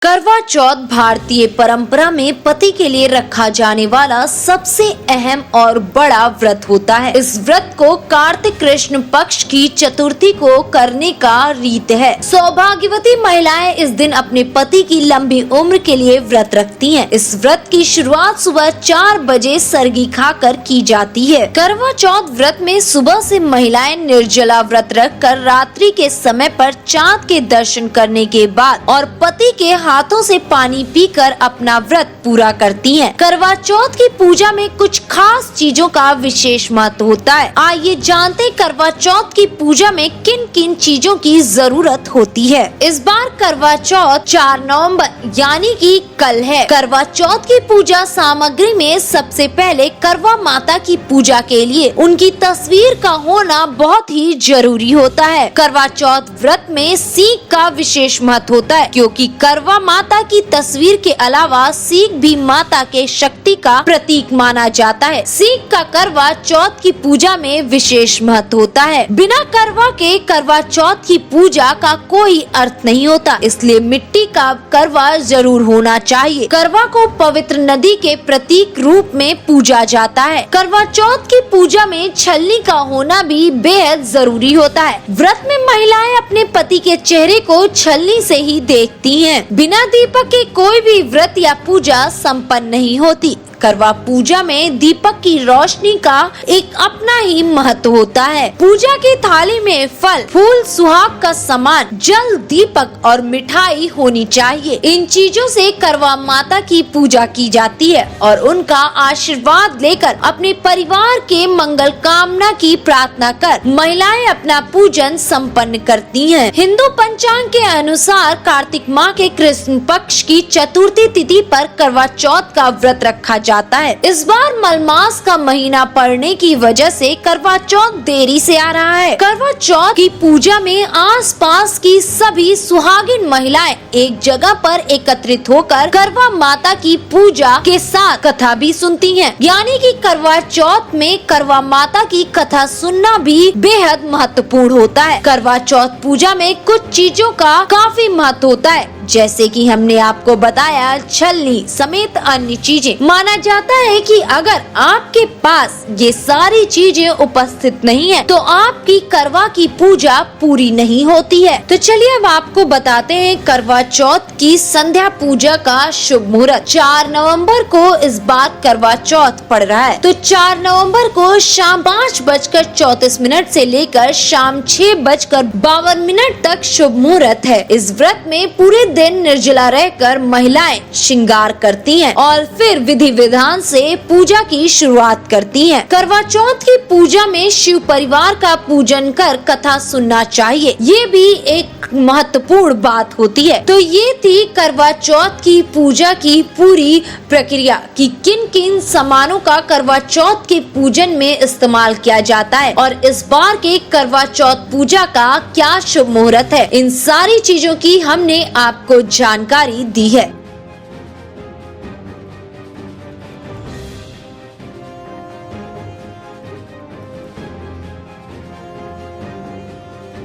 करवा चौथ भारतीय परंपरा में पति के लिए रखा जाने वाला सबसे अहम और बड़ा व्रत होता है। इस व्रत को कार्तिक कृष्ण पक्ष की चतुर्थी को करने का रीत है। सौभाग्यवती महिलाएं इस दिन अपने पति की लंबी उम्र के लिए व्रत रखती हैं। इस व्रत की शुरुआत सुबह 4 बजे सरगी खाकर की जाती है। करवा चौथ व्रत में सुबह से महिलाएं निर्जला व्रत रखकर रात्रि के समय पर चांद के दर्शन करने के बाद और पति के हाथों से पानी पीकर अपना व्रत पूरा करती हैं। करवा चौथ की पूजा में कुछ खास चीजों का विशेष महत्व होता है। आइए जानते हैं करवा चौथ की पूजा में किन किन चीजों की जरूरत होती है। इस बार करवा चौथ 4 नवंबर यानी कि कल है। करवा चौथ की पूजा सामग्री में सबसे पहले करवा माता की पूजा के लिए उनकी तस्वीर का होना बहुत ही जरूरी होता है। करवा चौथ व्रत में सीख का विशेष महत्व होता है, क्योंकि करवा माता की तस्वीर के अलावा सीख भी माता के शक्ति का प्रतीक माना जाता है। सीख का करवा चौथ की पूजा में विशेष महत्व होता है। बिना करवा के करवा चौथ की पूजा का कोई अर्थ नहीं होता, इसलिए मिट्टी का करवा जरूर होना चाहिए। करवा को पवित्र नदी के प्रतीक रूप में पूजा जाता है। करवा चौथ की पूजा में छलनी का होना भी बेहद जरूरी होता है। व्रत में महिलाएं अपने पति के चेहरे को छलनी से ही देखती हैं। बिना दीपक के कोई भी व्रत या पूजा संपन्न नहीं होती। करवा पूजा में दीपक की रोशनी का एक अपना ही महत्व होता है। पूजा की थाली में फल, फूल, सुहाग का सामान, जल, दीपक और मिठाई होनी चाहिए। इन चीजों से करवा माता की पूजा की जाती है और उनका आशीर्वाद लेकर अपने परिवार के मंगल कामना की प्रार्थना कर महिलाएं अपना पूजन संपन्न करती हैं। हिंदू पंचांग के अनुसार कार्तिक माह के कृष्ण पक्ष की चतुर्थी तिथि पर करवा चौथ का व्रत रखा जाता है। इस बार मलमास का महीना पड़ने की वजह से करवा चौथ देरी से आ रहा है। करवा चौथ की पूजा में आसपास की सभी सुहागिन महिलाएं एक जगह पर एकत्रित होकर करवा माता की पूजा के साथ कथा भी सुनती हैं। यानी कि करवा चौथ में करवा माता की कथा सुनना भी बेहद महत्वपूर्ण होता है। करवा चौथ पूजा में कुछ चीजों का काफी महत्व होता है, जैसे कि हमने आपको बताया छलनी समेत अन्य चीजें। माना जाता है कि अगर आपके पास ये सारी चीजें उपस्थित नहीं है तो आपकी करवा की पूजा पूरी नहीं होती है। तो चलिए अब आपको बताते हैं करवा चौथ की संध्या पूजा का शुभ मुहूर्त। 4 नवंबर को इस बार करवा चौथ पड़ रहा है, तो 4 नवंबर को शाम 5:34 से लेकर शाम 6:52 तक शुभ मुहूर्त है। इस व्रत में पूरे दिन निर्जला रहकर महिलाएं श्रृंगार करती हैं और फिर विधि विधान से पूजा की शुरुआत करती हैं। करवा चौथ की पूजा में शिव परिवार का पूजन कर कथा सुनना चाहिए, ये भी एक महत्वपूर्ण बात होती है। तो ये थी करवा चौथ की पूजा की पूरी प्रक्रिया कि किन किन सामानों का करवा चौथ के पूजन में इस्तेमाल किया जाता है और इस बार के करवा चौथ पूजा का क्या शुभ मुहूर्त है। इन सारी चीजों की हमने आपको जानकारी दी है।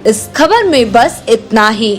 इस खबर में बस इतना ही।